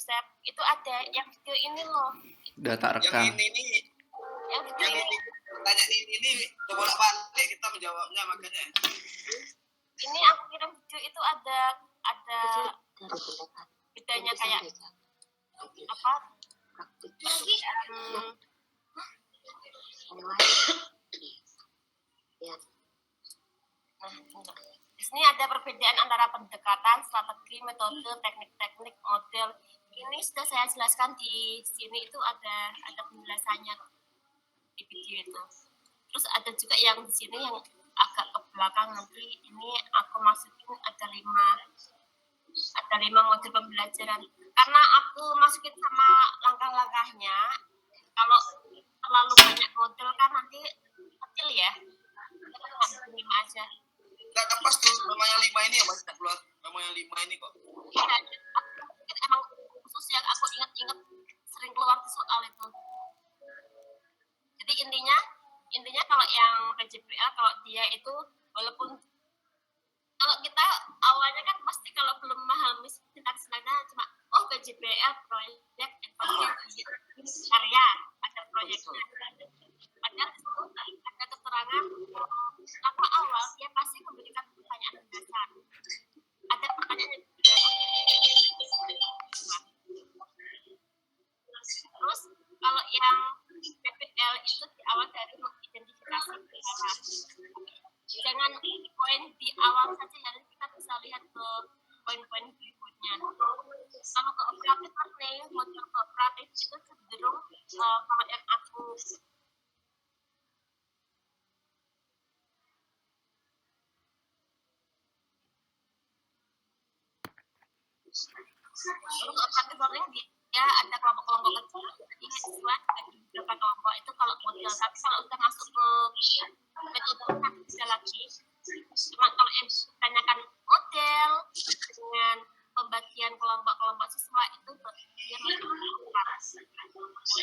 konsep itu ada yang video ini loh. Udah tak rekam. Yang ini pertanyaan ini bolak-balik kita menjawabnya makanya. Ini aku kirim video itu ada bedanya kayak apa? Di sini ada perbedaan antara pendekatan, strategi, metode, teknik-teknik, model. Ini sudah saya jelaskan di sini, itu ada penjelasannya di video itu. Terus ada juga yang di sini yang agak ke belakang, nanti ini aku masukin ada 5 model pembelajaran. Karena aku masukin sama langkah-langkahnya, kalau terlalu banyak model kan nanti kecil ya. Kita ngambil 5 aja. Nggak pas tuh nama yang 5 ini ya Mas, keluar nama yang 5 ini kok. Iya, emang khusus yang aku ingat-ingat sering keluar di soal itu. Jadi intinya kalau yang PJBL, kalau dia itu walaupun kalau kita awalnya kan pasti kalau belum memahami sintaks nada cuma PJBL proyek evaluasi karya, ada proyeknya, padahal ada keterangan apa awal dia pasti memberikan pertanyaan dasar, ada pertanyaan terus kalau yang PPL itu di awal dari identifikasi perkara. Jangan poin di awal saja, ya kita bisa lihat ke poin-poin berikutnya. Kalau kooperatif nih, model kooperatif itu cenderung kalau yang aku kooperatif learning dia ada kelompok-kelompok kecil, jadi siswa di beberapa kelompok itu kalau model, tapi kalau udah masuk ke metode kan bisa lagi. Cuma kalau yang ditanyakan model dengan pembagian kelompok-kelompok siswa itu dia masih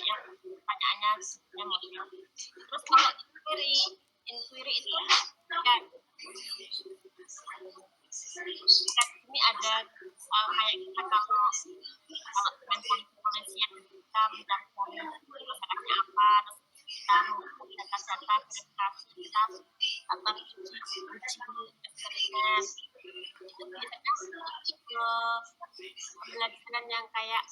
yang pertanyaannya yang model. Terus kalau inquiry itu ya ini ada kayak kita kalau dengan polisi yang kita mencari masyarakatnya apa, terus kita mau data-data verifikasi kita atau uji eksperimen itu biasanya ke pembelajaran yang kayak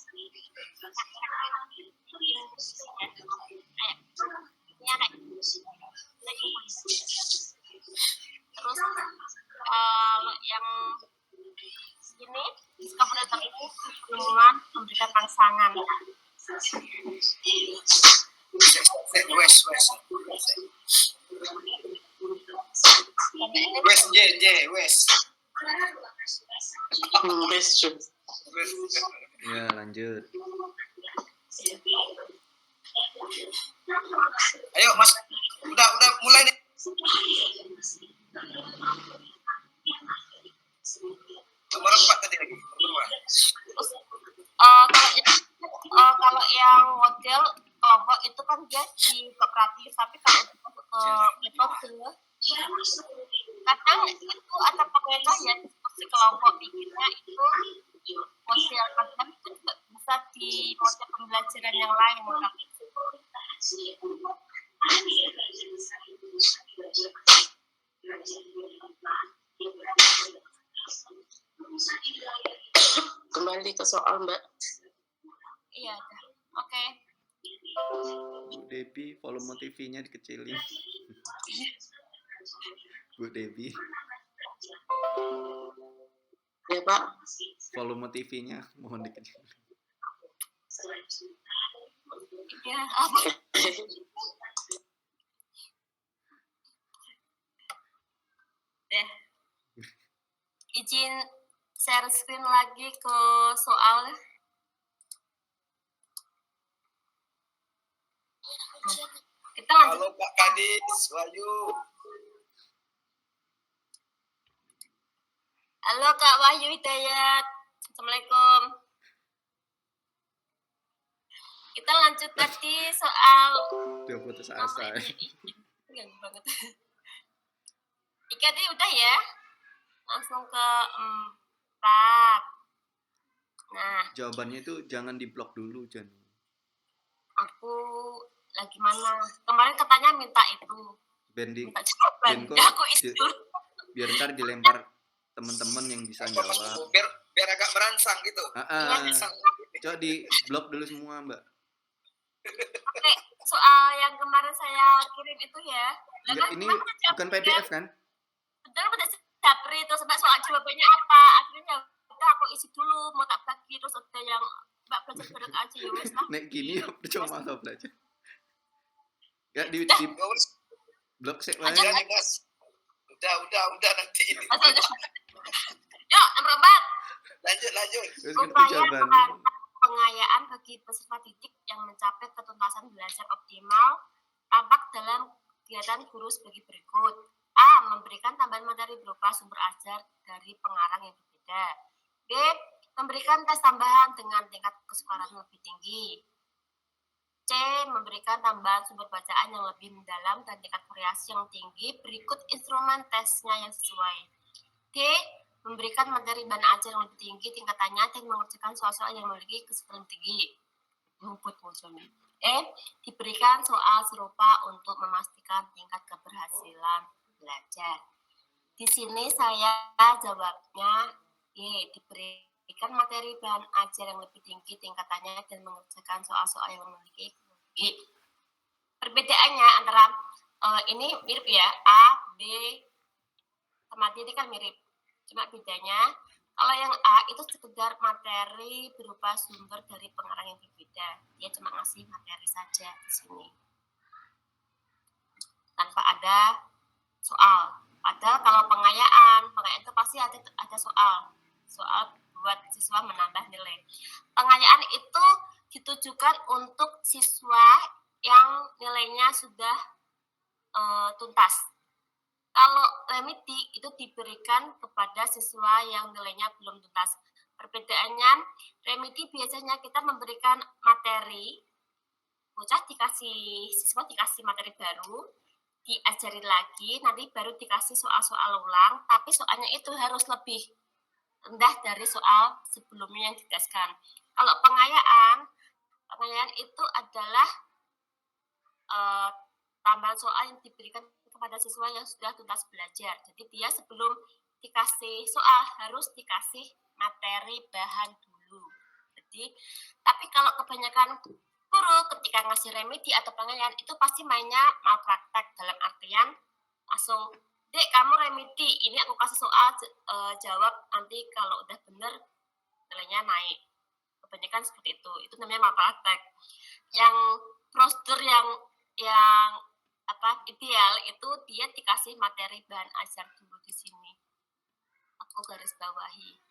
terus kalau yang ini discovery ini penemuan memberikan rangsangan. West Ya, lanjut. Ayo Mas, udah mulai nih. Nomor 4 tadi lagi. Kalau yang model kelompok itu kan dia di kooperatif, tapi kalau untuk metode kadang itu ada pengelola ya diskusi kelompok bikinnya itu model, kadang itu juga bisa di model pembelajaran yang lain kan. Kembali ke soal Mbak. Iya, oke. Bu Debbie, volume TV-nya dikecilin. Bu Debbie. Ya Pak. Volume TV-nya mohon dikecilin. Ya, apa? Deh. Izin share screen lagi ke soal. Kita lanjut. Halo Kak Kadis, Wahyu. Halo Kak Wahyu Hidayat. Assalamualaikum. Kita lanjut tadi soal. Udah putus asa. Ganggu banget. Tadi udah ya. Langsung ke 4. Nah, Jawabannya itu jangan diblok dulu, Jan. aku lagi mana? Kemarin katanya minta itu, Bendi, minta jawaban. Benko, Ya, aku isi dulu. biar ntar dilempar teman-teman yang bisa jawab. Biar agak merangsang gitu. Merangsang. Coba di blok dulu semua, Mbak. Oke, soal yang kemarin saya kirim itu ya. Enggak, ini bukan PDF kan? Betul, udah Japri, terus Mbak soal jawabannya apa? Akhirnya udah aku isi dulu, mau tak bagi, terus ada yang Mbak belajar bareng aja ya wes lah. Nek gini ya cuma malah belajar. Ya di blok sih Udah nih, Mas. Udah nanti ini. Yuk, nomor 4. Lanjut. terus ngerti Upaya jawabannya. pengayaan bagi peserta didik yang mencapai ketuntasan belajar optimal tampak dalam kegiatan guru sebagai berikut. A. Memberikan tambahan materi berupa sumber ajar dari pengarang yang berbeda. B. Memberikan tes tambahan dengan tingkat kesukaran lebih tinggi. C. Memberikan tambahan sumber bacaan yang lebih mendalam dan tingkat variasi yang tinggi berikut instrumen tesnya yang sesuai. D. Memberikan materi bahan ajar yang lebih tinggi tingkatannya dan mengerjakan soal-soal yang memiliki kesulitan tinggi. Diberikan soal serupa untuk memastikan tingkat keberhasilan belajar. Di sini saya jawabnya D. Diberikan materi bahan ajar yang lebih tinggi tingkatannya dan mengerjakan soal-soal yang memiliki kesulitan tinggi. Perbedaannya antara ini mirip ya, A, B, sama D ini kan mirip. Cuma bedanya, kalau yang A itu sekedar materi berupa sumber dari pengarang yang berbeda. Dia cuma ngasih materi saja di sini. Tanpa ada soal. Padahal kalau pengayaan itu pasti ada soal. Soal buat siswa menambah nilai. Pengayaan itu ditujukan untuk siswa yang nilainya sudah tuntas. Kalau remedi itu diberikan kepada siswa yang nilainya belum tuntas. Perbedaannya, remedi biasanya kita memberikan materi, siswa dikasih materi baru, diajarin lagi, nanti baru dikasih soal-soal ulang, tapi soalnya itu harus lebih rendah dari soal sebelumnya yang ditugaskan. Kalau pengayaan itu adalah tambahan soal yang diberikan kepada siswa yang sudah tuntas belajar. Jadi dia sebelum dikasih soal harus dikasih materi bahan dulu. Jadi, tapi kalau kebanyakan guru ketika ngasih remedi atau pengayaan itu pasti mainnya malpraktek dalam artian langsung, Dek kamu remedi, ini aku kasih soal jawab nanti kalau udah bener nilainya naik. Kebanyakan seperti itu namanya malpraktek. Yang prosedur yang ideal itu dia dikasih materi bahan ajar dulu di sini. Aku garis bawahi.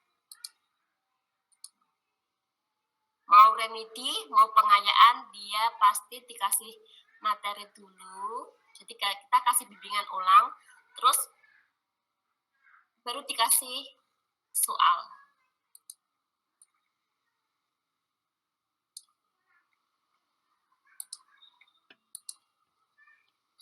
Mau remedi, mau pengayaan, dia pasti dikasih materi dulu. Jadi kita kasih bimbingan ulang, terus baru dikasih soal.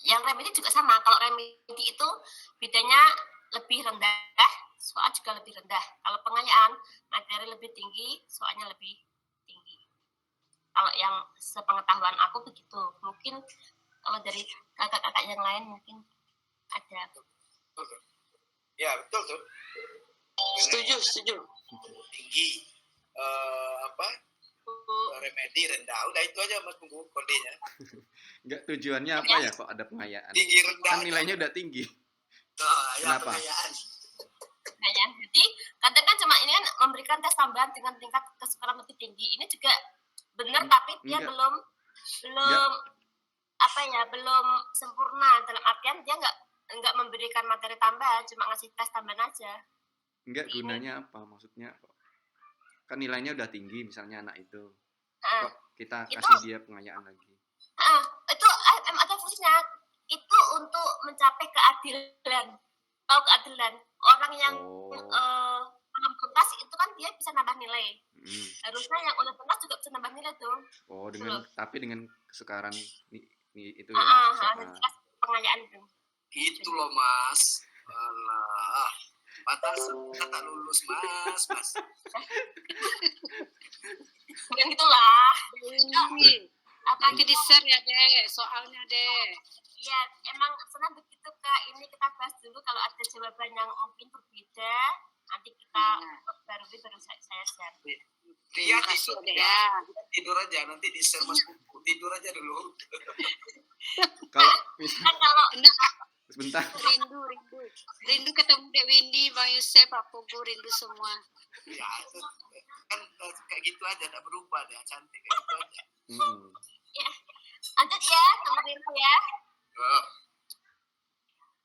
Yang remedi juga sama. Kalau remedi itu bedanya lebih rendah, soal juga lebih rendah. Kalau pengayaan, materi lebih tinggi, soalnya lebih tinggi. Kalau yang sepengetahuan aku begitu. Mungkin kalau dari kakak-kakak yang lain mungkin ada. Ya, betul tuh. Setuju. Tinggi. Remedi rendah. Udah itu aja Mas Punggu kodenya. Enggak, tujuannya apa ya kok ada pengayaan? Tinggi rendah. Kan nilainya udah tinggi. Kenapa? Pengayaan. Nah ya, jadi kadang kan cuma ini kan memberikan tes tambahan dengan tingkat kesukaran lebih tinggi. Ini juga benar, tapi dia belum belum sempurna dalam artian dia nggak memberikan materi tambahan, cuma ngasih tes tambahan aja. Enggak, gunanya apa? Maksudnya kok kan nilainya udah tinggi misalnya anak itu. Kok kita kasih dia pengayaan lagi? Itu ada fungsinya. Itu untuk mencapai keadilan. Tahu keadilan? Orang yang belum tuntas itu kan dia bisa nambah nilai. Harusnya yang udah tuntas juga bisa nambah nilai tuh. Oh, tapi dengan kesukaran itu ya. Pengayaan itu. Gitu loh Mas. Alah. Batas kita tak lulus, Mas. Bukan gitulah. Ini nanti di share ya deh soalnya deh. Iya, emang senang begitu Kak. Ini kita bahas dulu kalau ada jawaban yang mungkin berbeda, nanti kita baru saya share. Iya, Kasih tidur, deh ya. tidur aja, nanti di share Mas Pupu. Tidur aja dulu. Kalau Kan kalau sebentar. Rindu ketemu Dek Windy, Bang Yusef, Pak Pugu, rindu semua. Ya, itu kan kayak gitu aja, tak berubah deh, cantik kayak gitu aja. ya, lanjut ya, nomor 5 ya. Oh.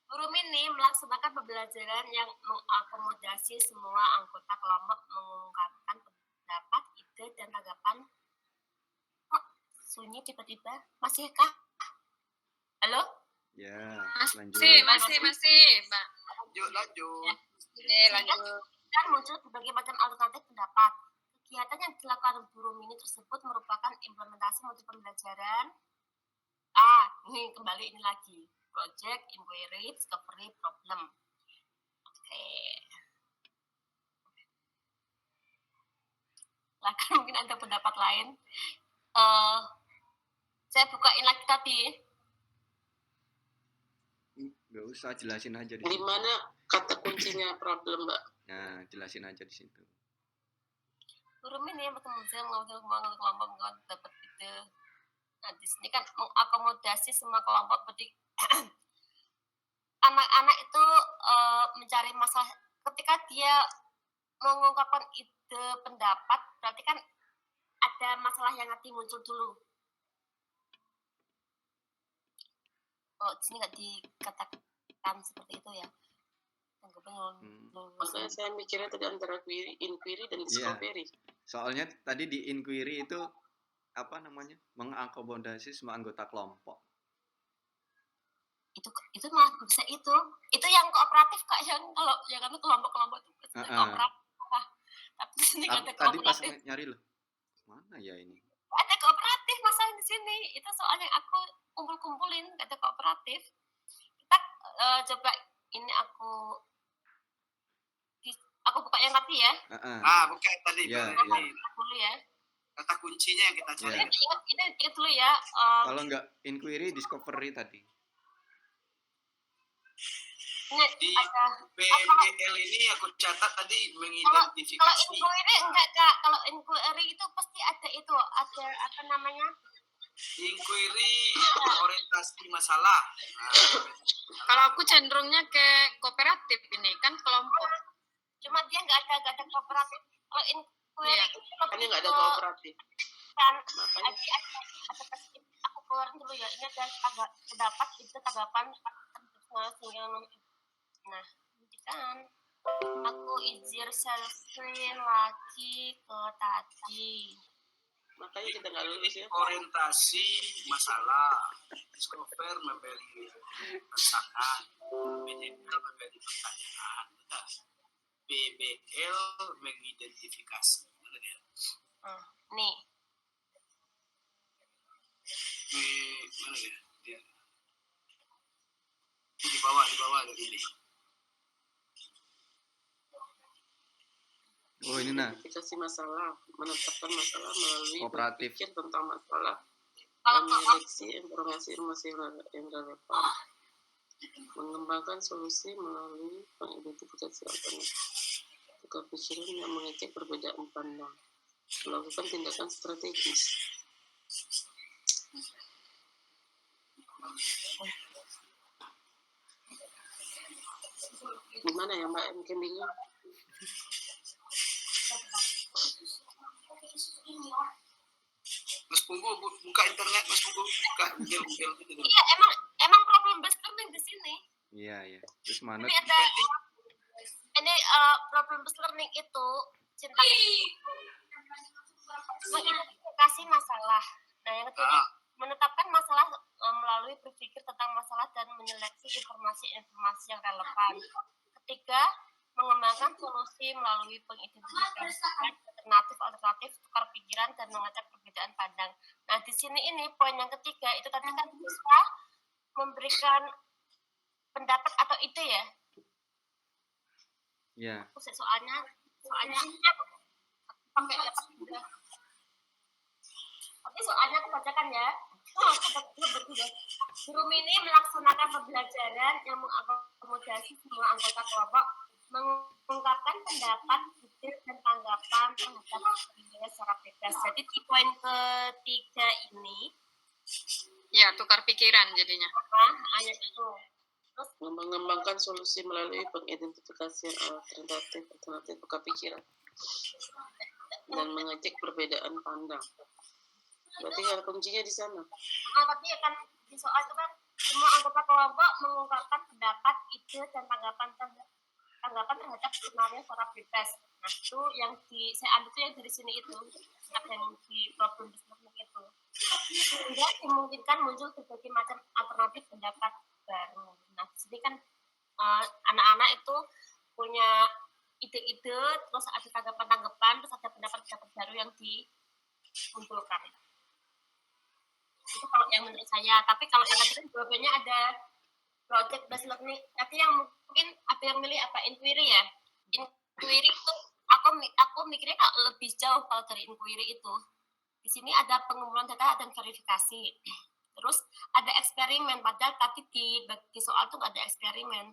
Guru Mini melaksanakan pembelajaran yang mengakomodasi semua anggota kelompok mengungkapkan pendapat, ide, dan tanggapan. Kok sunyi tiba-tiba? Masih kah? Halo? Ya, lanjut. Masih, Mbak. Lanjut. Lanjut. Dan muncul berbagai macam alternatif pendapat. Kegiatan yang dilakukan guru mini tersebut merupakan implementasi modul pembelajaran. Ini kembali ini lagi. Project, inquiry, discovery, problem. Oke. Silakan mungkin ada pendapat lain. Saya bukain lagi tadi. Nggak usah, jelasin aja di Di situ. mana kata kuncinya problem, Mbak? Nah, jelasin aja di situ. Guru mini bertemu dengan kelompok dapat ide. Nah, di sini kan mengakomodasi semua kelompok. Berarti anak-anak itu mencari masalah. Ketika dia mengungkapkan ide, pendapat, berarti kan ada masalah yang nanti muncul dulu. Oh, di sini nggak dikatakan seperti itu ya. Makanya saya mikirnya tadi antara inquiry dan discovery. Soalnya tadi di inquiry itu apa namanya? Mengakomodasi semua anggota kelompok. Itu malah bisa itu yang kooperatif Kak, yang kalau yang kan kelompok-kelompok itu kooperatif. Tapi di sini nggak ada Tadi pas kooperatif. nyari loh. Mana ya ini? Ada kooperatif masalah di sini. Itu soalnya aku kumpulin, nggak ada kooperatif. Kita coba ini aku buka yang tadi ya. Buka tadi. Ya. Dulu ya. Kata kuncinya yang kita cari. Ingat dulu ya. Kalau nggak inquiry, discovery tadi. Di BBL ini aku catat tadi mengidentifikasi. Kalau inquiry enggak Kak. Kalau inquiry itu pasti ada apa namanya? Inquiry orientasi masalah. Kalau aku cenderungnya ke kooperatif ini kan kelompok. Cuma dia nggak ada kooperatif. Kalau inquiry itu Ini nggak ada kooperatif. Kan Makanya aku keluarin dulu ya. Ini ada pendapat itu tanggapan nah, ini kan aku izin share screen lagi ke tadi. makanya kita nggak lulus ya. Orientasi masalah. Discover memberi keresahan. BBL memberi pertanyaan. BBL mengidentifikasi. Nih. Mana ya? Dia. Di bawah ada ini. Oh, ini nah. Identifikasi masalah, menetapkan masalah melalui Kooperatif. berpikir tentang masalah Kalau dan menyeleksi informasi yang relevan. Mengembangkan solusi melalui pengidentifikasi alternatif. Tukar pikiran yang mengecek perbedaan pandang. Melakukan tindakan strategis. Gimana ya Mbak, mungkin bingung? Mas Punggu buka internet, Mas Punggu buka Google gitu. Iya, emang problem based di sini. Iya. Terus mana? Ini ada problem based learning itu cinta mengidentifikasi masalah. Nah, yang kedua menetapkan masalah melalui berpikir tentang masalah dan menyeleksi informasi yang relevan. Ketiga, mengembangkan solusi melalui pengidentifikasian alternatif, tukar pikiran dan mengecek perbedaan pandang. Nah, di sini ini poin yang ketiga itu tadi kan bisa memberikan pendapat atau ide ya. Iya. Aku soalnya pakai laptop juga. Tapi soalnya aku bacakan ya. Guru ini melaksanakan pembelajaran yang mengakomodasi semua anggota kelompok, mengungkapkan pendapat, ide, dan tanggapan terhadap nilai secara bebas. Jadi di poin ketiga ini, Ya, tukar pikiran jadinya. ayat itu. Terus mengembangkan solusi melalui pengidentifikasian alternatif tukar pikiran dan mengecek perbedaan pandang. Berarti hal kuncinya di sana. Tapi kan di soal itu kan semua anggota kelompok mengungkapkan pendapat, ide, dan tanggapan terhadap skenario secara bebas. Nah itu yang saya ambil itu yang dari sini itu, yang di problem discussion itu. Sehingga dimungkinkan muncul berbagai macam alternatif pendapat baru. Nah di sini kan anak-anak itu punya ide-ide, terus ada tanggapan-tanggapan, terus ada pendapat-pendapat baru yang dimunculkan. Itu kalau yang menurut saya. Tapi kalau yang tadi kan jawabannya ada project based learning. Tapi yang mungkin ada yang milih apa? Inquiry ya. Inquiry itu aku mikirnya lebih jauh kalau dari inquiry itu. Di sini ada pengumpulan data dan verifikasi. Terus ada eksperimen. Padahal tadi di soal tuh nggak ada eksperimen.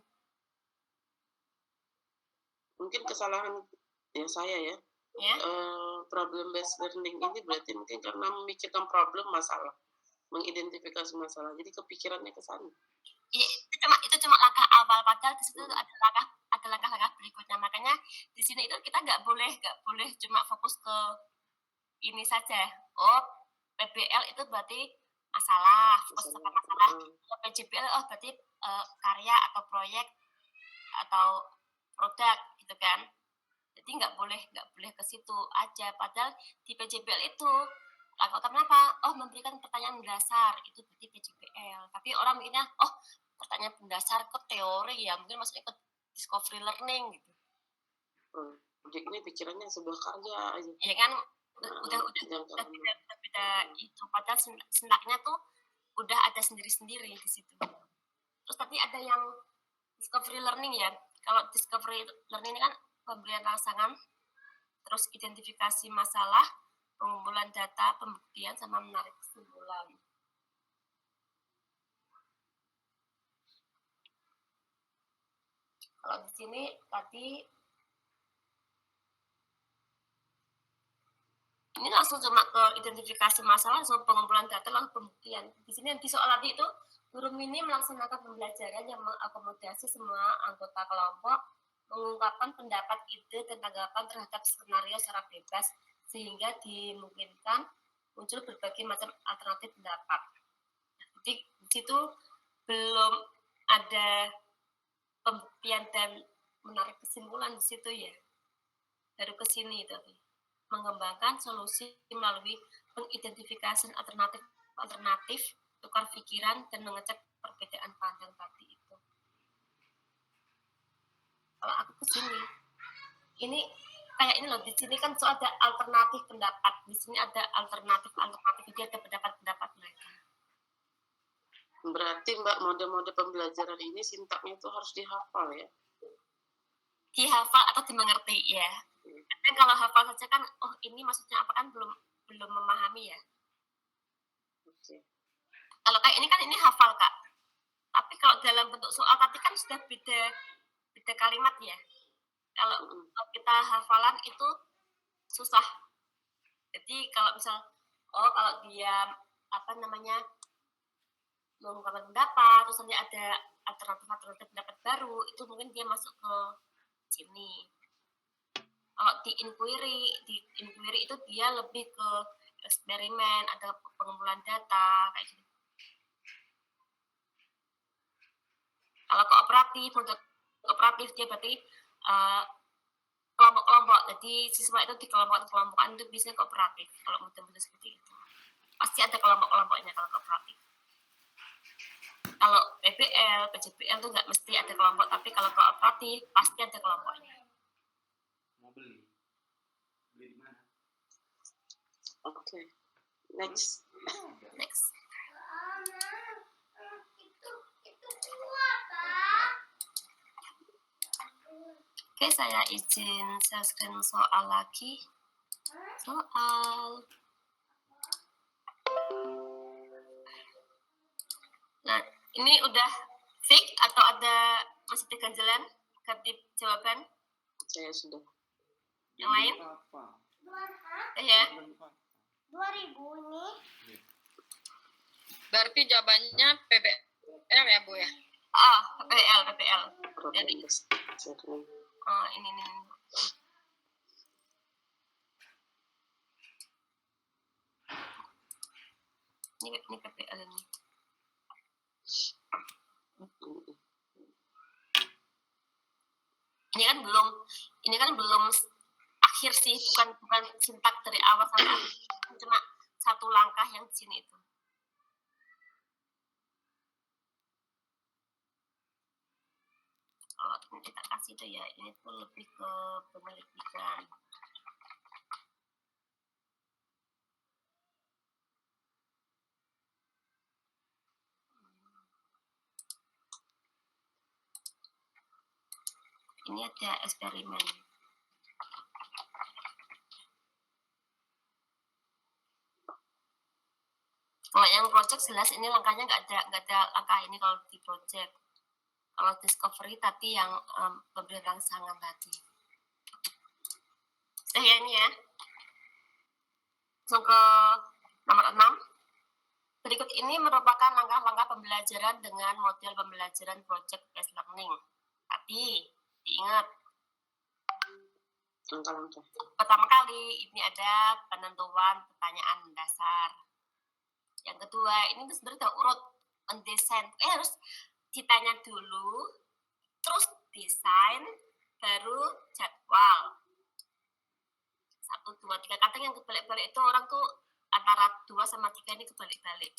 Mungkin kesalahan ya saya ya. Problem based learning ini berarti mungkin karena memikirkan problem masalah, mengidentifikasi masalah, jadi kepikirannya ke sana. Iya, itu cuma langkah awal, padahal di situ ada langkah-langkah berikutnya. Makanya di sini itu kita nggak boleh cuma fokus ke ini saja. Oh, PBL itu berarti masalah, fokus sama masalah. PJBL berarti karya atau proyek atau produk gitu kan. Jadi nggak boleh ke situ aja. Padahal di PJBL itu langkah utama apa? Oh, memberikan pertanyaan mendasar, itu berarti PJBL. Tapi orang mikirnya, oh, pertanyaan mendasar ke teori ya, mungkin maksudnya ke discovery learning gitu. Jadi ini pikirannya sebuah karya aja. Ya kan, udah beda itu. Padahal senaknya tuh udah ada sendiri-sendiri di situ. Terus tadi ada yang discovery learning ya. Kalau discovery learning ini kan pemberian rangsangan, terus identifikasi masalah, pengumpulan data, pembuktian, sama menarik kesimpulan. Kalau di sini tadi ini langsung cuma ke identifikasi masalah, langsung pengumpulan data, langsung pembuktian. Di sini di soal tadi itu guru ini melaksanakan pembelajaran yang mengakomodasi semua anggota kelompok, mengungkapkan pendapat, ide, dan tanggapan terhadap skenario secara bebas, sehingga dimungkinkan muncul berbagai macam alternatif pendapat. Jadi di situ belum ada pembuktian dan menarik kesimpulan di situ ya. Baru ke sini tadi. Mengembangkan solusi melalui pengidentifikasian alternatif, tukar pikiran, dan mengecek perbedaan pandang tadi itu. Kalau aku ke sini, ini kayak ini loh, di sini kan so ada alternatif pendapat, di sini ada alternatif, jadi ada pendapat mereka. Berarti Mbak, mode-mode pembelajaran ini sintaknya itu harus dihafal ya? Dihafal atau dimengerti ya. Dan kalau hafal saja kan, oh ini maksudnya apa kan belum memahami ya. Okay. Kalau kayak ini kan ini hafal Kak. Tapi kalau dalam bentuk soal tadi kan sudah beda kalimat ya. Kalau kita hafalan itu susah. Jadi kalau misal kalau dia mengungkapkan pendapat, terus nanti ada alternatif pendapat baru, itu mungkin dia masuk ke sini. Kalau di inquiry itu dia lebih ke eksperimen, ada pengumpulan data kayak gitu. Kalau kooperatif dia berarti kelompok-kelompok. Jadi siswa itu di kelompok-kelompokan itu biasanya kooperatif. Kalau model-model seperti itu, pasti ada kelompok-kelompoknya kalau kooperatif. Kalau PBL, PJBL itu nggak mesti ada kelompok, tapi kalau kooperatif pasti ada kelompoknya. Mau beli di mana? Oke. Next. Oke, saya izin share screen soal lagi. Soal. Nah, ini udah fix atau ada masih terganjalan ganti jawaban? Saya sudah. Yang lain? Ya. 2000 ini. Berarti jawabannya PBL ya, Bu ya? PPL. Jadi, ini. Ini PPL ini. Ini kan belum akhir sih, bukan sintak dari awal sampai akhir, cuma satu langkah yang di sini itu. Kalau ini kita kasih itu ya, ini tuh lebih ke penyelidikan. Ini ada eksperimen. Kalau yang project jelas ini langkahnya nggak ada langkah ini kalau di project. Kalau discovery tadi yang pemberian rangsangan tadi. Ya ini ya. Langsung ke nomor 6. Berikut ini merupakan langkah-langkah pembelajaran dengan model pembelajaran project-based learning. Tapi diingat, langkah-langkah. Pertama kali ini ada penentuan pertanyaan dasar. Yang kedua, ini tuh sebenarnya udah urut mendesain. Harus ditanya dulu, terus desain, baru jadwal. 1, 2, 3. Kadang yang kebalik-balik itu orang tuh antara 2 sama 3 ini kebalik-balik.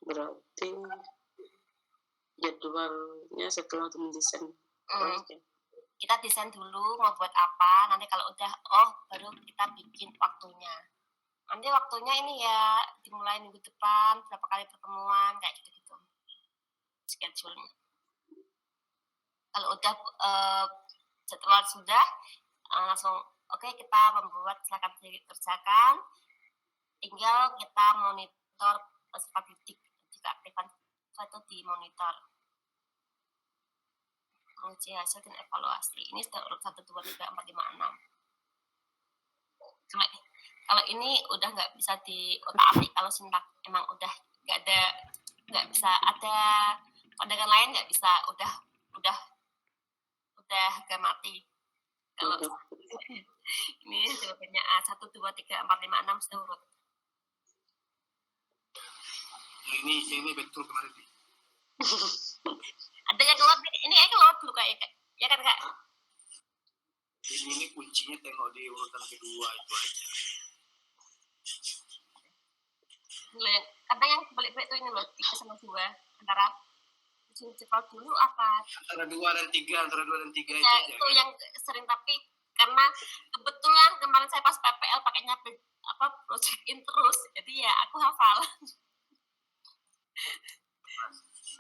Berarti jadwalnya setelah itu mendesain. Kita desain dulu mau buat apa, nanti kalau udah baru kita bikin waktunya. Nanti waktunya ini ya dimulai minggu depan, berapa kali pertemuan, kayak gitu-gitu. Schedule-nya. Kalau udah jadwal sudah, langsung oke, kita membuat, silakan dikerjakan. Tinggal kita monitor peserta didik, jika aktifan itu dimonitor. Menguji hasil dan evaluasi. Ini sudah urut 1, 2, 3, 4, 5, 6. Kalau ini udah nggak bisa diotak-atik, kalau sintak emang udah nggak bisa ada pandangan lain, nggak bisa, udah harga mati. Kalau ini jawabannya A, 1, 2, 3, 4, 5, 6 sudah urut. Ini betul kemarin. Ada yang keluar, ini keluar dulu kayak ya kan Kak? Ini kuncinya tengok di urutan kedua itu aja. Kadang yang balik-balik itu ini loh, 3 sama 2 antara cepat dulu apa? Antara 2 dan 3 ya, itu aja. Itu kan? Yang sering, tapi karena kebetulan kemarin saya pas PPL pakainya project in terus, jadi ya aku hafal.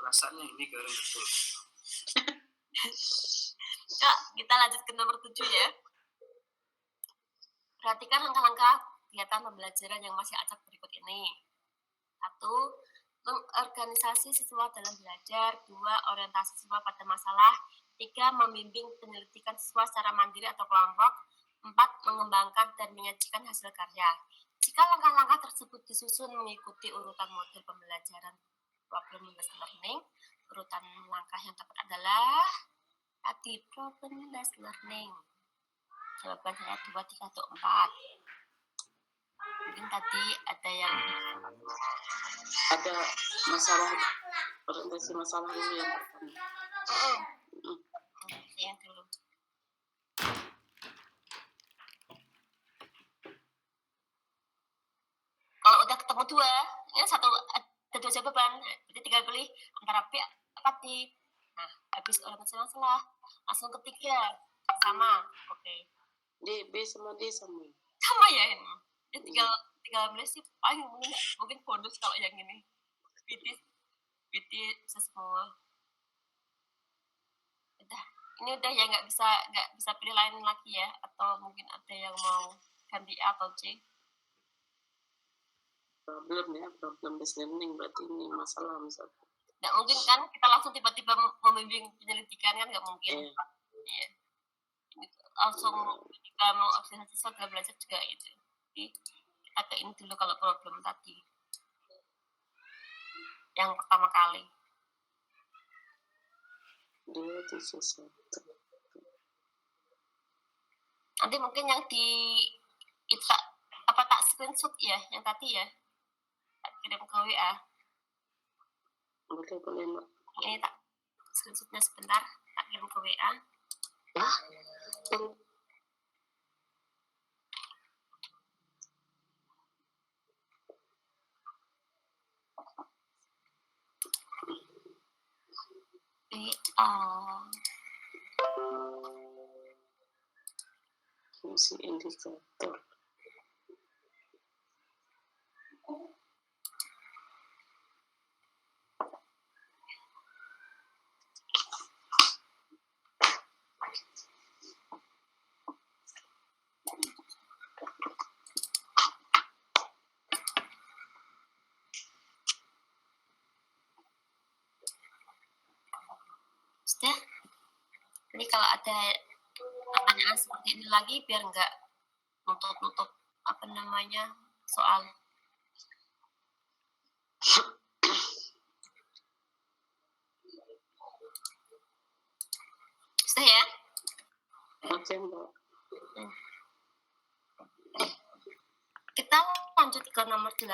Rasanya ini keren betul. Kak, kita lanjut ke nomor 7 ya. Perhatikan langkah-langkah kegiatan pembelajaran yang masih acak berikut ini. 1. Mengorganisasi siswa dalam belajar. 2. Orientasi siswa pada masalah. 3. Membimbing penyelidikan siswa secara mandiri atau kelompok. 4. Mengembangkan dan menyajikan hasil karya. Jika langkah-langkah tersebut disusun mengikuti urutan model pembelajaran problem-based learning, urutan langkah yang tepat adalah tadi problem-based learning. Jawaban saya 2, 3, atau 4. Mungkin tadi ada yang ada masalah, orientasi masalah dulu yang pertama. Yang dulu. Kalau udah ketemu 2, ya ada 2 jawaban, berarti tinggal pilih antara B apa D. Nah, habis orientasi masalah, langsung ketiga sama, oke. D, B sama D sama. Sama ya ini. Ya, tinggal milih sih, paling mungkin bonus kalau yang ini. BT bisa semua. Udah, Ini udah ya, nggak bisa pilih lain lagi ya, atau mungkin ada yang mau ganti A atau C? Problem based learning berarti ini masalah misalnya. Nggak mungkin kan kita langsung tiba-tiba membimbing penyelidikan kan, nggak mungkin. Iya. Langsung ketika mau observasi siswa belajar juga itu. Jadi kita ke ini dulu kalau problem tadi. Yang pertama kali. Nanti mungkin yang tak screenshot ya, yang tadi ya, tak kirim ke WA. Boleh Mbak. Ini tak screenshotnya sebentar, tak kirim ke WA. Fungsi indikator. Sudah? Jadi kalau ada pertanyaan seperti ini lagi, biar nggak nutup soal. Sudah ya? Oke Mbak. Kita lanjut ke nomor 8.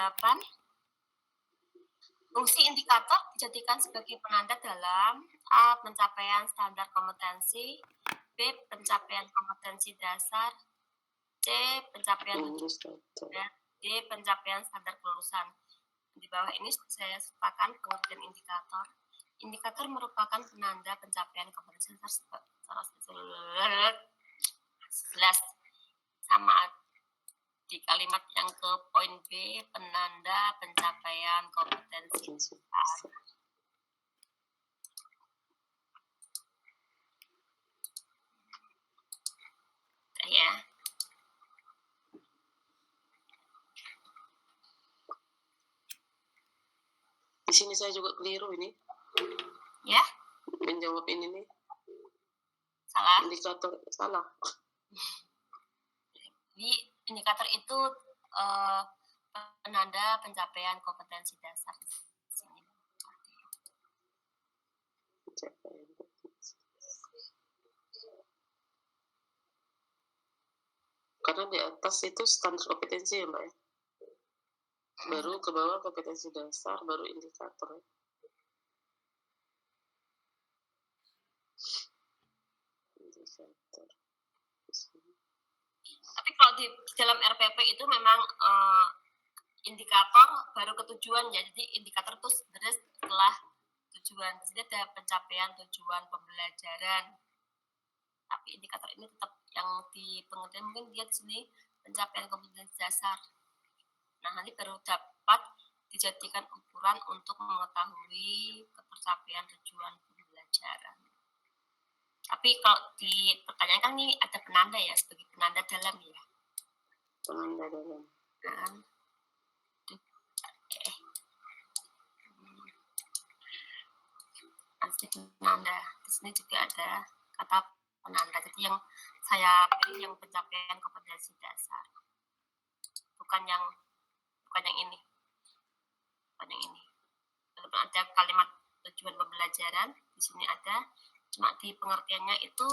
Fungsi indikator dijadikan sebagai penanda dalam A. Pencapaian standar kompetensi, B. Pencapaian kompetensi dasar, C. Pencapaian dan D. Pencapaian standar kelulusan. Di bawah ini saya sertakan pengertian indikator. Indikator merupakan penanda pencapaian kompetensi dasar sama di kalimat yang ke poin B, penanda pencapaian kompetensi dasar. Ya. Di sini saya juga keliru ini. Ya. Menjawab ini nih. Salah. Indikator salah. Jadi indikator itu penanda pencapaian kompetensi dasar. Karena di atas itu standar kompetensi ya Mbak ya. Baru ke bawah kompetensi dasar, baru indikator ya. Indikator. Tapi kalau di dalam RPP itu memang indikator baru ke tujuan ya. Jadi indikator itu sebenarnya setelah tujuan. Jadi ada pencapaian tujuan pembelajaran. Tapi indikator ini tetap yang di pengertian mungkin dia di sini pencapaian kompetensi dasar. Nah, nanti baru dapat dijadikan ukuran untuk mengetahui ketercapaian tujuan pembelajaran. Tapi kalau dipertanyakan nih ada penanda ya, sebagai penanda dalam ya. Penanda dalam. Penanda. Di sini juga ada kata penanda. Jadi yang saya pilih yang pencapaian kompetensi dasar. Bukan yang ini. Bukan yang ini. Walaupun ada kalimat tujuan pembelajaran, di sini ada, cuma di pengertiannya itu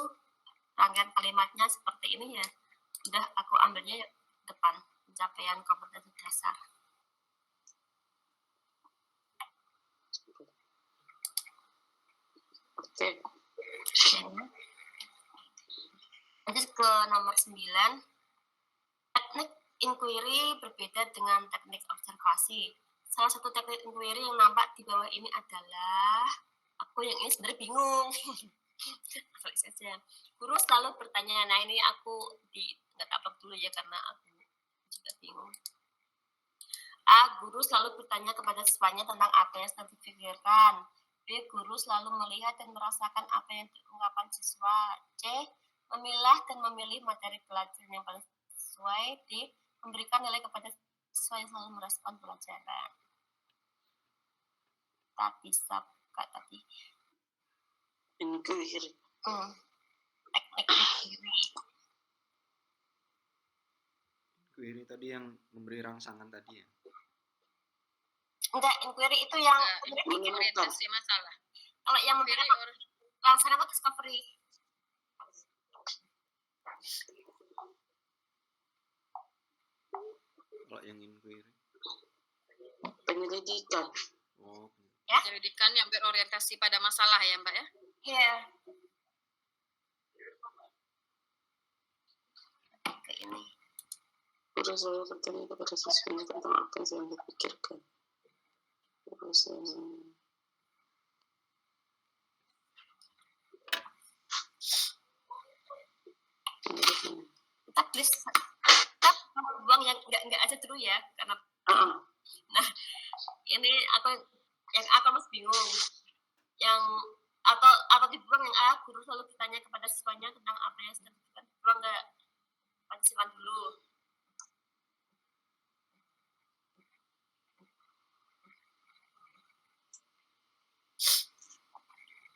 rangkaian kalimatnya seperti ini ya. Udah aku ambilnya depan, pencapaian kompetensi dasar. Oke. Lanjut ke nomor 9. Teknik inquiry berbeda dengan teknik observasi. Salah satu teknik inquiry yang nampak di bawah ini adalah, aku yang ini sebenarnya bingung. Saja. Guru selalu bertanya, nah ini aku nggak upload dulu ya karena aku juga bingung. A. Guru selalu bertanya kepada siswanya tentang apa yang sedang dipikirkan. B. Guru selalu melihat dan merasakan apa yang diungkapkan siswa. C. Memilah dan memilih materi pelajaran yang paling sesuai. D. Memberikan nilai kepada siswa yang selalu merespon pelajaran. Tak bisa buka tadi. Inquiry. Teknik inquiry. Inquiry tadi yang memberi rangsangan tadi ya? Enggak, inquiry itu yang orientasi masalah. Kalau yang memberi rangsangan itu discovery. Kalau yang inquiry? Penyelidikan. Oh. Ya? Penyelidikan yang berorientasi pada masalah ya Mbak ya? Iya. Kayak ini. Guru selalu bertanya kepada siswanya tentang apa yang sedang dipikirkan. Kita please kita buang yang enggak aja dulu ya, karena nah ini aku masih bingung yang atau dibuang yang A. Guru selalu bertanya kepada siswanya tentang apa yang sedang dibuang. Dibuang enggak? Disimpan dulu.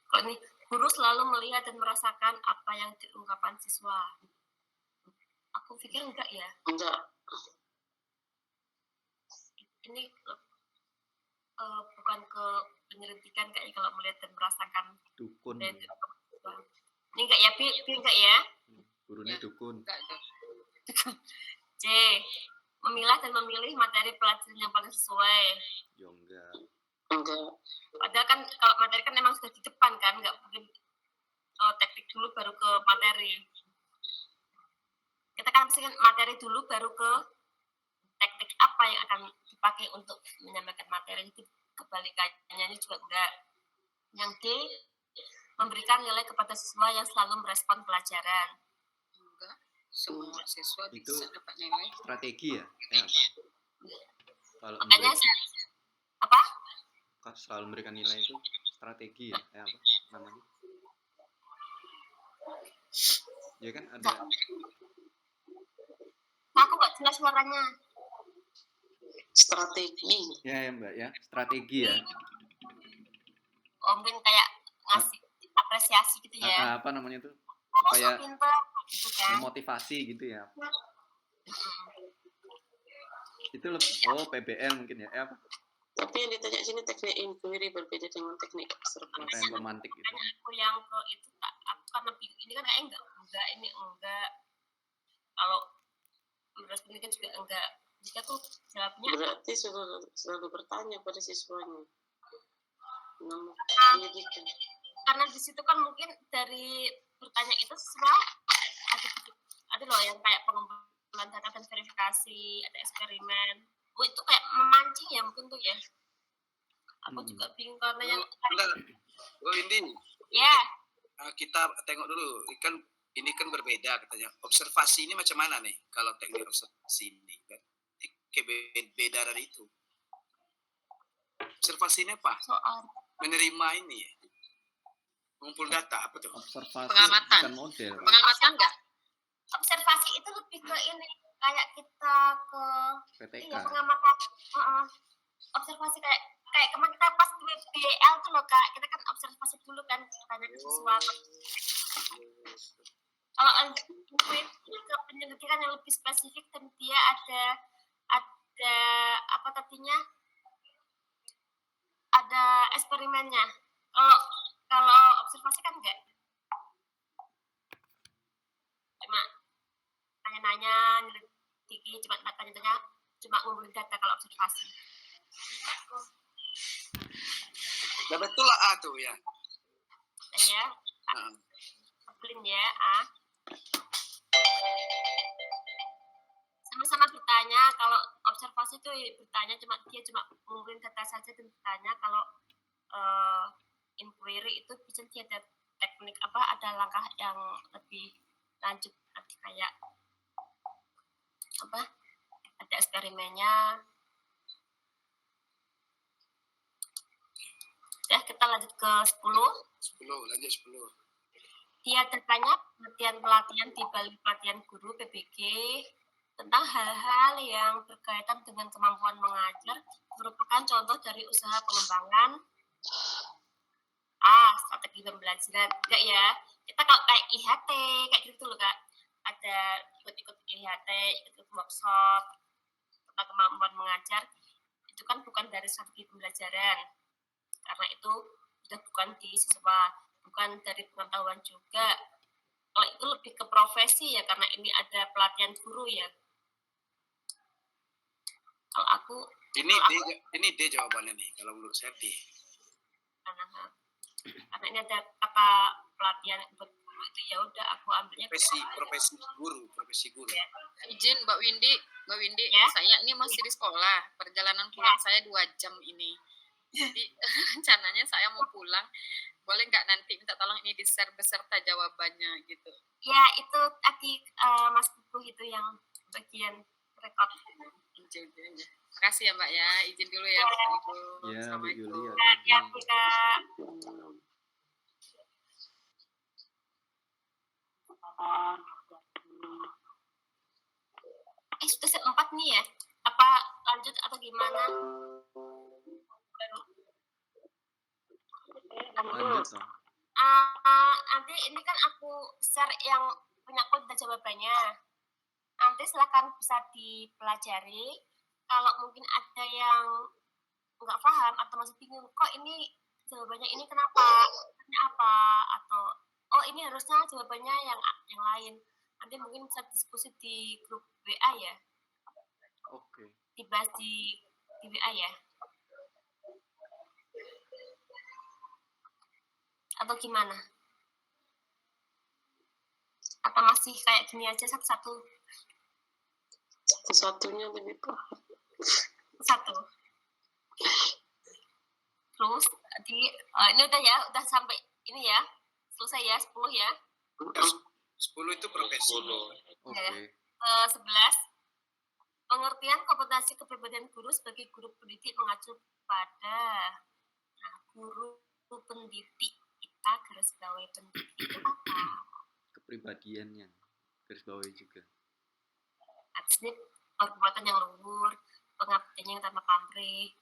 Kok ini guru selalu melihat dan merasakan apa yang diungkapkan siswa. Aku pikir enggak ya. Enggak. Ini bukan ke penyelidikan kayaknya kalau melihat dan merasakan. Dukun. Ini enggak ya, Pi enggak ya? Gurunya dukun. C. Memilah dan memilih materi pelajaran yang paling sesuai. Ya enggak. Padahal kan kalau materi kan memang sudah di depan kan, nggak mungkin teknik dulu baru ke materi. Kita kan mesti materi dulu baru ke teknik apa yang akan dipakai untuk menyampaikan materi. Itu kebalikannya, ini juga enggak. Yang D. Memberikan nilai kepada siswa yang selalu merespon pelajaran. Enggak. Semua siswa itu bisa dapat nilai. Strategi ya? Apa? Kalau makanya apa? Selalu memberikan nilai itu strategi ya? Apa namanya? Ya kan ada. Aku nggak jelas suaranya. Strategi. Ya Mbak ya, strategi ya. Mungkin kayak ngasih apresiasi gitu ya. Apa namanya tuh? Supaya pintar gitu kan. Memotivasi gitu ya. Itu PBL mungkin ya. Apa? Tapi yang ditanya sini teknik inquiry berbeda dengan teknik observasi. Yang pemantik itu. Aku yang ke itu aku karena ini kan kayak enggak. Kalau menurut ini kan juga enggak. Jika tuh jawabnya. Berarti selalu bertanya pada siswanya. Karena di situ kan mungkin dari bertanya itu siswa ada loh yang kayak pengumpulan data dan verifikasi, ada eksperimen. Itu kayak memancing ya mungkin tuh ya. Aku juga bingung karena yang ini. Ya. Kita tengok dulu. Ini kan berbeda katanya. Observasi ini macam mana nih kalau teknik observasi ini kan? Beda dari itu. Observasi ini apa? Soal menerima ini ya. Mengumpul data apa tuh? Observasi pengamatan. bukan model. Pengamatan enggak? Observasi itu lebih ke ini kayak kita ke PTK. Iya, pengamatan. Observasi kayak kemarin kita pas di BL tuh loh Kak, kita kan observasi dulu kan tanya ke siswa. Kalau ke penyelidikan yang lebih spesifik dan dia ada apa tadinya ada eksperimennya. Kalau observasi kan enggak. Cuma tanya-nanya, nyelidiki, cuma tanya-tanya, cuma ngumpulin data kalau observasi. Nah, betul lah A tuh ya. Ya. Clean ya, A. Sama-sama bertanya, kalau observasi itu bertanya dia cuma ngumpulin data saja dan bertanya. Kalau inquiry itu bisa dia ada teknik ada langkah yang lebih lanjut kayak ada eksperimennya. Ya, kita lanjut ke 10. 10, lanjut 10. Diadakannya pelatihan di Balai Pelatihan Guru PBG tentang hal-hal yang berkaitan dengan kemampuan mengajar merupakan contoh dari usaha pengembangan strategi pembelajaran. Enggak ya, kita kalau kayak IHT kayak gitu loh Kak, ada ikut-ikut IHT, ikut workshop tentang kemampuan mengajar, itu kan bukan dari strategi pembelajaran karena itu sudah bukan di siswa, bukan dari pengetahuan juga. Kalau itu lebih ke profesi ya, karena ini ada pelatihan guru ya. Kalau aku ini D jawabannya nih, kalau menurut saya D. Karena ini ada apa pelatihan untuk guru itu, ya udah aku ambilnya profesi guru. Ya. Izin Mbak Windy, ya? Saya ini masih di sekolah, perjalanan pulang saya 2 jam ini. Jadi rencananya saya mau pulang, boleh nggak nanti minta tolong ini di-share beserta jawabannya gitu. Ya, itu tadi Mas Buku itu yang bagian rekod. Terima kasih ya Mbak ya, izin dulu ya Mbak Ibu. Ya, Bu Yuli. Ya, Kak. Sudah set 4 nih ya? Apa lanjut atau gimana? Lanjut. Nanti ini kan aku share yang punya kode jawabannya. Nanti silakan bisa dipelajari. Kalau mungkin ada yang nggak paham atau masih bingung, kok ini jawabannya ini kenapa? Ini apa? Atau ini harusnya jawabannya yang lain. Nanti mungkin bisa diskusi di grup WA ya. Oke. Dibahas di WA ya. Atau gimana? Apa masih kayak gini aja satu-satu? Satu-satunya lebih paham. Satu. Terus ini udah ya, udah sampai ini ya, selesai ya, 10 ya. 10 itu profesi. Oke. 11. Pengertian kompetensi kepribadian guru sebagai guru pendidik mengacu pada guru pendidik. Kita garis bawahi pendidik itu apa? Kepribadiannya garis bawahi juga. Adsnip, perbuatan yang luhur, pengabdian yang tanpa pamrih,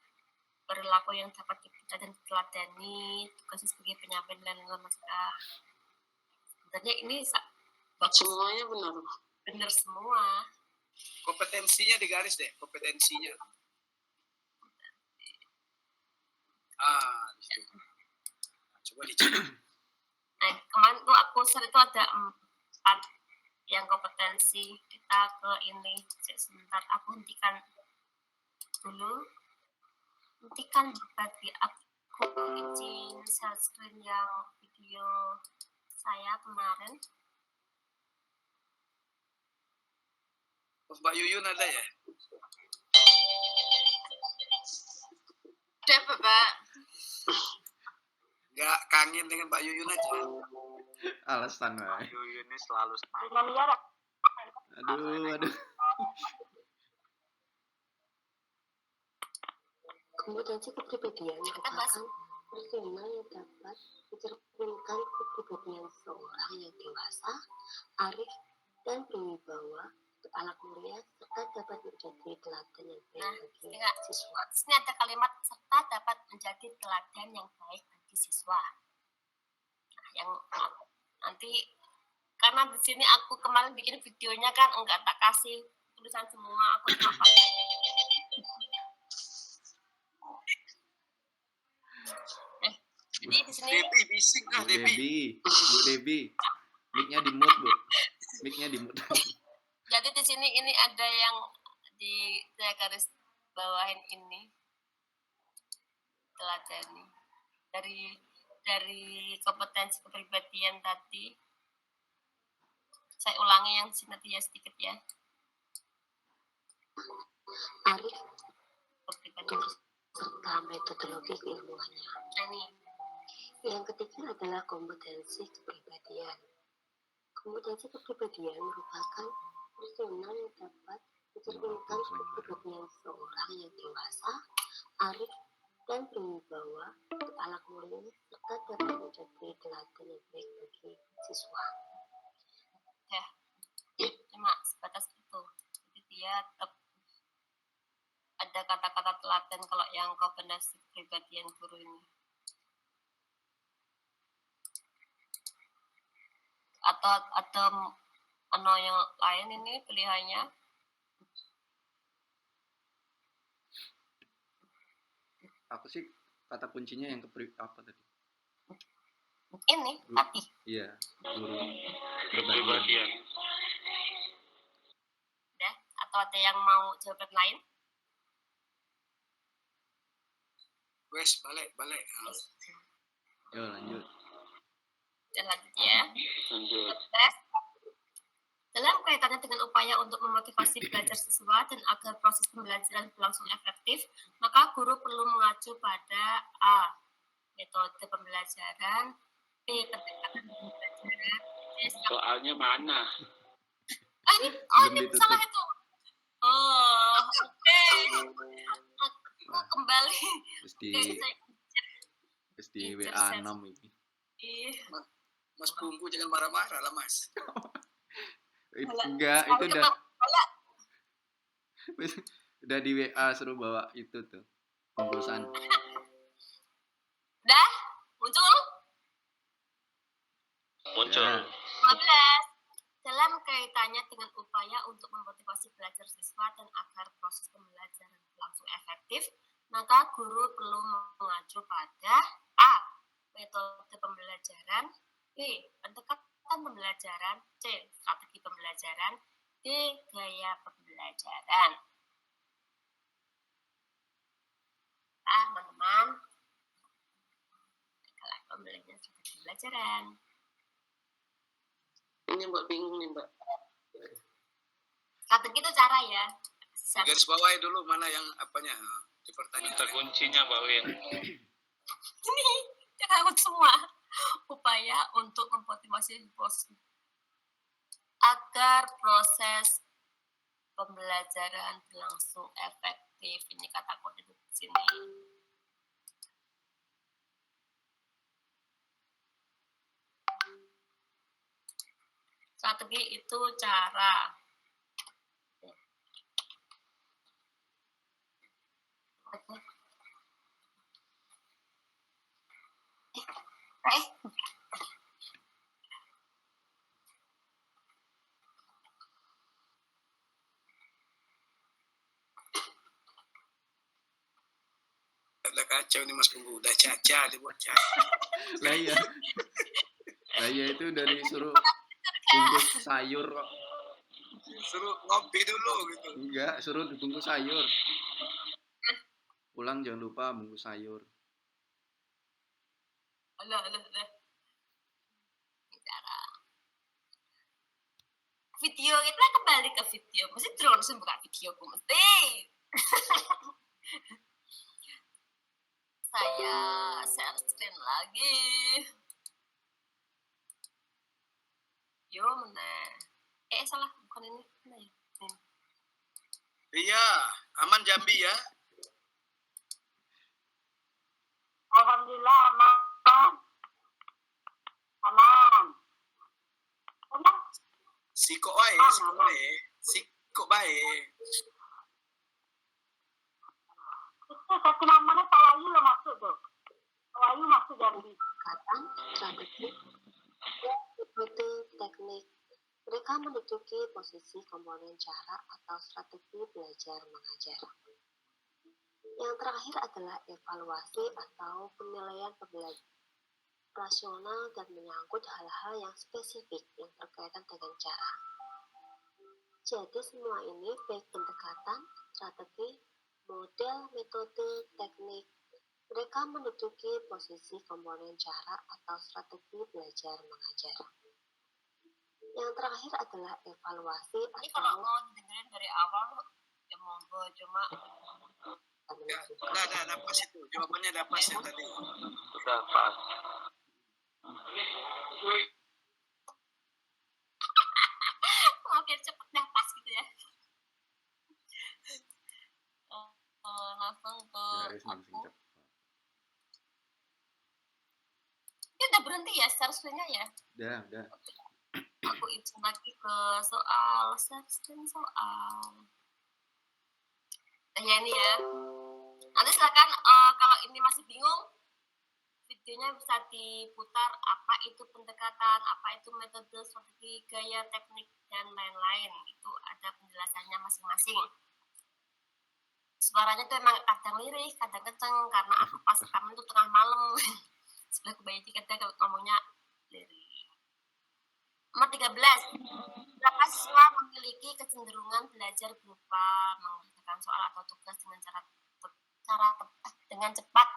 perilaku yang dapat dibaca dan diteladani, tugasnya sebagai penyampaian dan lingkungan masyarakat. Sebenarnya ini semuanya benar semua. Kompetensinya digaris deh, kompetensinya. Gitu. Coba dicek. Kemarin tuh aku share itu ada 4 yang kompetensi. Kita ke ini sebentar, aku hentikan dulu. Hentikan berbagi, aku izin share screen yang video saya kemarin. Mbak Yuyun ada ya? Ada Pak. Nggak kangen dengan Mbak Yuyun aja. Alasan Mbak Yuyun ini selalu senang. Aduh. Kompetensi kepribadian merupakan personal yang dapat mencerminkan kepribadian seorang yang dewasa, arif, dan berwibawa, berakhlak mulia, serta dapat menjadi teladan yang baik bagi siswa. Ini ada kalimat serta dapat menjadi teladan yang baik bagi siswa. Nah, yang nanti karena di sini aku kemarin bikin videonya kan enggak tak kasih tulisan semua, aku cuma pakai. Jadi di sini Debbie bising Debbie. Bu Debbie. Mic-nya di-mute, Bu. Mic-nya di-mute. Jadi di sini ini ada yang di saya garis bawahin ini. Teladani. Dari kompetensi kepribadian tadi. Saya ulangi yang sini ya sedikit ya. Arif serta metodologi keilmuannya. Ini. Yang ketiga adalah kompetensi kepribadian. Kompetensi kepribadian merupakan personal yang dapat mencerminkan kepribadian seorang yang dewasa, arif, dan berwibawa untuk anak murid serta dapat menjadi teladan yang baik bagi siswa. Ya, cuma sebatas itu. Jadi dia tetap ada kata-kata teladan kalau yang kompetensi kepribadian guru ini. Atau ada yang lain ini pilihannya? Apa sih kata kuncinya yang apa tadi? Ini tadi. Iya, guru kepribadian. Udah, atau ada yang mau jawaban lain? Wes, balik. Yo, lanjut. Dan lanjut ya. Lanjut. Dalam kaitannya dengan upaya untuk memotivasi belajar siswa dan agar proses pembelajaran berlangsung efektif, maka guru perlu mengacu pada A. Metode pembelajaran, B. Pendekatan pembelajaran, C. Soalnya mana? Ini salah itu. Oh, oke. Aku kembali. Terus di WA 6 ini. Mas Bungku jangan marah-marah lah, Mas. Enggak, itu udah di WA suruh bawa itu tuh pembungkusan. Udah muncul. Ya. 15. Dalam kaitannya dengan upaya untuk memotivasi belajar siswa dan agar proses pembelajaran berlangsung efektif, maka guru perlu mengacu pada A. Metode pembelajaran, B. Pendekatan pembelajaran, C. Strategi pembelajaran, D. Gaya pembelajaran. Teman-teman, kalau pembelajaran strategi pembelajaran. Ini Mbak bingung nih Mbak. Strategi itu cara ya. Garis bawahi dulu mana yang apanya dipertanyakan. Kata kuncinya Mbak Win. Ini cara semua. Upaya untuk memotivasi proses agar proses pembelajaran berlangsung efektif. Ini kata kunci di sini. Strategi itu cara. Udah kacau nih Mas Bungku, udah caca dibuat caca. Lah ya itu dari suruh bungkus sayur kok. Suruh ngopi dulu gitu. Enggak, suruh dibungkus sayur. Pulang jangan lupa bungkus sayur. Alah. Bicara. Video kita kembali ke video. Mesti terus buka videoku mesti. Saya share screen lagi. Yo mana? Salah, bukan ini. Mana ya? Iya, aman Jambi ya. Alhamdulillah aman. Siko bae. Itu satu namanya Pak Wahyu lo masuk tuh. Pak Wahyu masuk Jambi. Pendekatan, strategi, dan metode teknik. Mereka menduduki posisi komponen cara atau strategi belajar mengajar. Yang terakhir adalah evaluasi atau penilaian pembelajaran rasional dan menyangkut hal-hal yang spesifik yang berkaitan dengan cara. Jadi semua ini baik pendekatan, strategi, model, metode, teknik, mereka menduduki posisi komponen cara atau strategi belajar mengajar. Yang terakhir adalah evaluasi Ini atau kalau mau didengerin dari awal ya monggo, cuma Udah pas itu. Jawabannya udah pas ya tadi. Udah pas. biar cepet nafas gitu ya. Langsung ke Garis langsung cepat. share screen-nya ya? Udah. Aku izin lagi ke soal share screen soal. Ya ini ya. Nanti silakan kalau ini masih bingung, videonya bisa diputar apa itu pendekatan, apa itu metode, strategi, gaya, teknik, dan lain-lain. Itu ada penjelasannya masing-masing. Suaranya tuh emang kadang lirih, kadang kenceng, karena aku pas rekaman itu tengah malam. Sebelah kebanyakan kadang ngomongnya lirih. Nomor 13. Berapa siswa memiliki kecenderungan belajar berupa mengerjakan soal atau tugas dengan dengan cepat,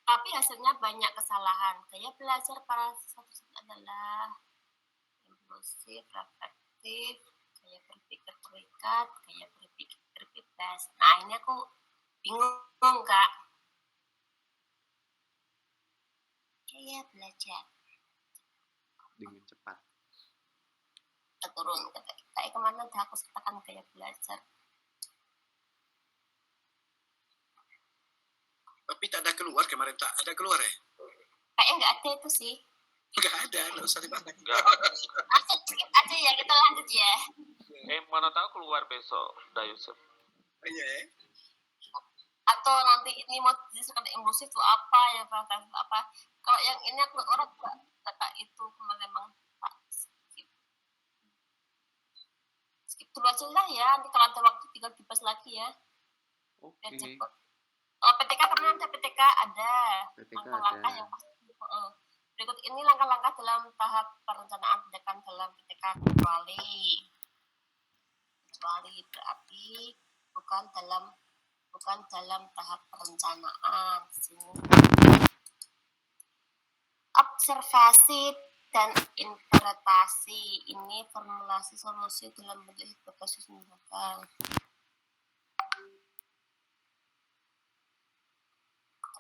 tapi hasilnya banyak kesalahan. Gaya belajar para siswa tersebut adalah impulsif, reflektif, gaya berpikir terikat, gaya berpikir bebas. Nah, ini aku bingung, Kak. Gaya belajar dengan cepat. Turun, kayak kemana udah aku sertakan gaya belajar. Tapi tak ada keluar kemarin, tak ada keluar ya? Kayaknya nggak ada itu sih. Nggak ada, nggak usah dibahas. Skip aja ya, kita lanjut ya. Mana tahu keluar besok, Yusuf. Iya ya. Atau nanti ini mau disebut impulsif itu apa, yang reflektif itu apa. Kalau yang ini aku orang kata itu kemarin emang skip dulu aja lah ya, nanti kalau ada waktu tinggal dibahas lagi ya. Oke. PTK pernah ada PTK ada langkah-langkah yang pasti. Berikut ini langkah-langkah dalam tahap perencanaan tindakan dalam PTK kecuali berarti bukan dalam tahap perencanaan. Sini observasi dan interpretasi, ini formulasi solusi dalam bentuk hipotesis tindakan.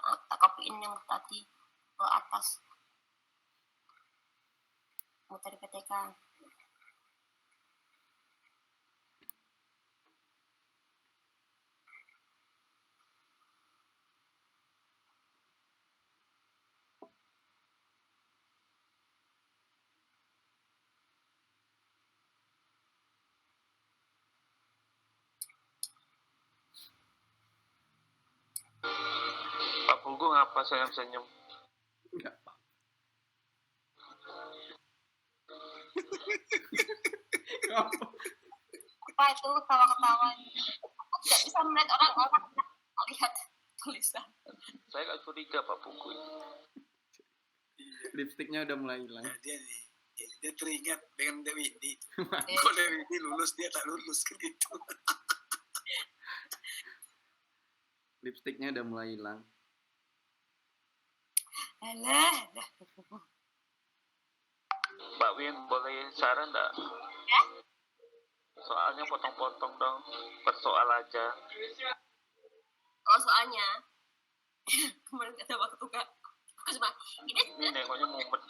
Tak copyin yang tadi ke atas materi PTK. Pak Pugu ngapa senyum-senyum? Enggak. Apa itu ketawa-ketawa? Aku tidak bisa melihat orang-orang melihat tulisan. Saya nggak curiga Pak Pugu. Lipstiknya udah mulai hilang. Nah, dia teringat dengan Dewi Windy. Kok Dewi Windy lulus, dia tak lulus kan gitu. Lipstiknya udah mulai hilang. Mbak Win, boleh saran nggak? Ya? Soalnya potong-potong dong, persoal aja. Oh, soalnya kemarin gak ada waktu, Kak. Aku cuma Ini nengoknya mumet.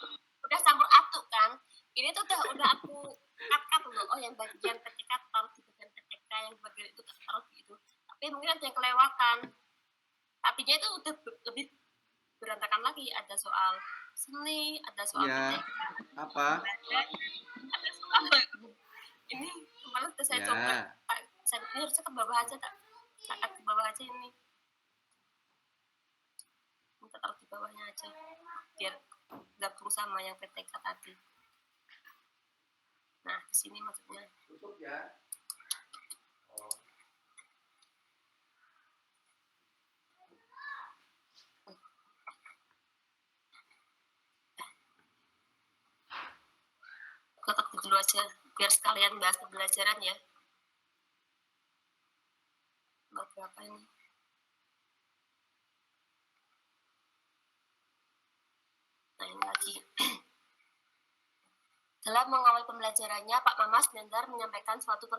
udah campur aduk kan. Ini tuh udah aku cut loh. Oh, yang bagian PTK taruh di bagian PTK, yang bagian itu taruh di itu. Tapi mungkin ada yang kelewatan. Tadinya itu udah lebih berantakan lagi. Ada soal seni, ada soal ya, PTK. apa? Ada soal ini kemarin udah saya coba. Ini harusnya ke bawah aja, tak? Angkat ke bawah aja ini. Kita taruh di bawahnya aja. Biar gabung sama yang PTK tadi. Nah, di sini maksudnya. Tutup ya. Oh. Kotak dulu aja, biar sekalian bahas pembelajaran ya. Berapa ini? Nah, ini lagi. Dalam mengawal pembelajarannya, Pak Mamas Nendar menyampaikan suatu